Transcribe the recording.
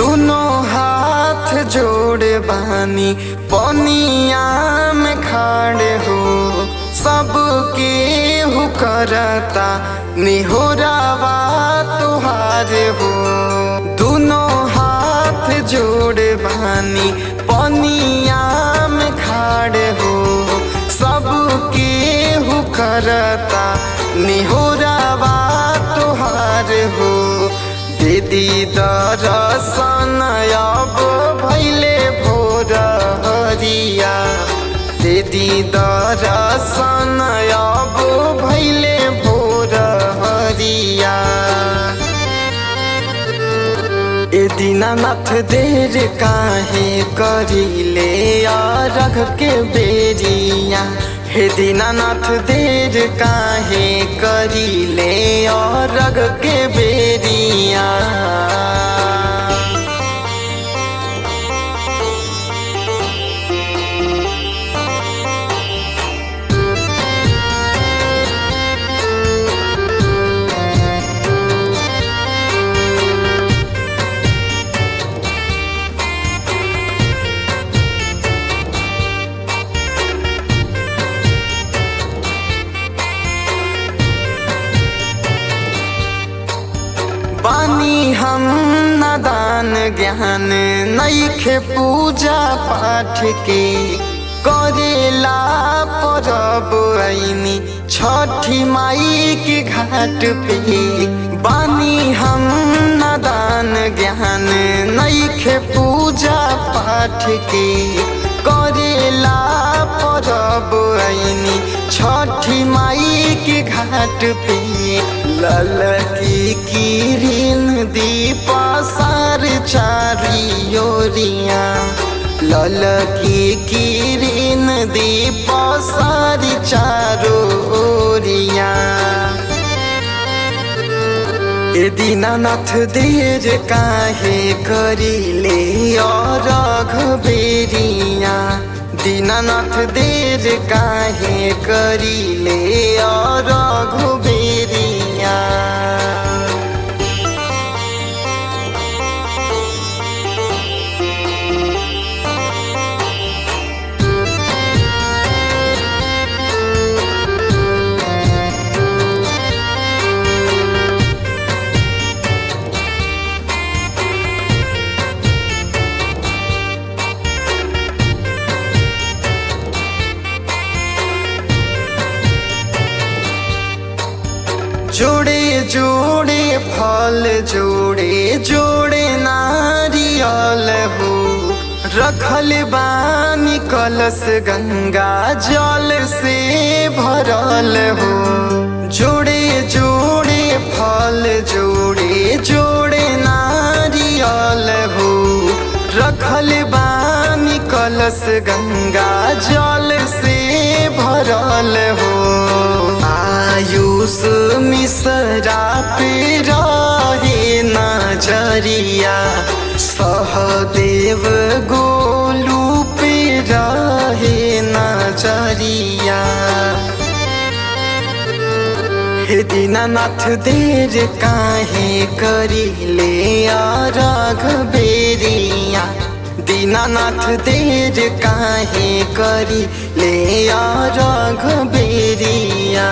दोनों हाथ जोड़े बानी पनिया में खड़े हो, सबके हु करता निहोरावा तुहारे हो। दोनों हाथ जोड़े बानी पनिया में खड़े हो, सबके हु करता निहोरावा तुहारे हो। दीदी दर्शन अब भैले भोर हरिया, दीदी दर्शन अब भैले भोर हरिया। ए दीनानाथ देर काहे करिले अरघ के बेरिया, हे दीनानाथ देर काहे करिले अरघ के बेरिया। बानी हम नादान ज्ञान नइखे पूजा पाठ के, करेला परब आईनी छठी माई के घाट पे। बानी हम नादान ज्ञान नइखे पूजा पाठ के, करेला परब आईनी छठी माई के घाट पे। ललकी किरण दीप सार चारी ओरिया, ललकी किरण दीप सार चारो ओरिया। ए दीनानाथ देर काहे करिले अरघ बेरिया, दीनानाथ देर काहे करिले अरघ बेरिया। जोड़े जोड़े फल जोड़े जोड़े नारियल हो, रखल बानी कलश गंगा जल से भरल हो। जोड़े जोड़े फल जोड़े जोड़े नारियल हो, रखल बानी कलश गंगा जल से भरल हो। आयुष मिश्रा पे रहे नजरिया, सहदेव गोलू पे रहे नजरिया। हे दीनानाथ देर काहे करिले अरघ बेरिया, दीनानाथ देर काहे करिले अरघ बेरिया।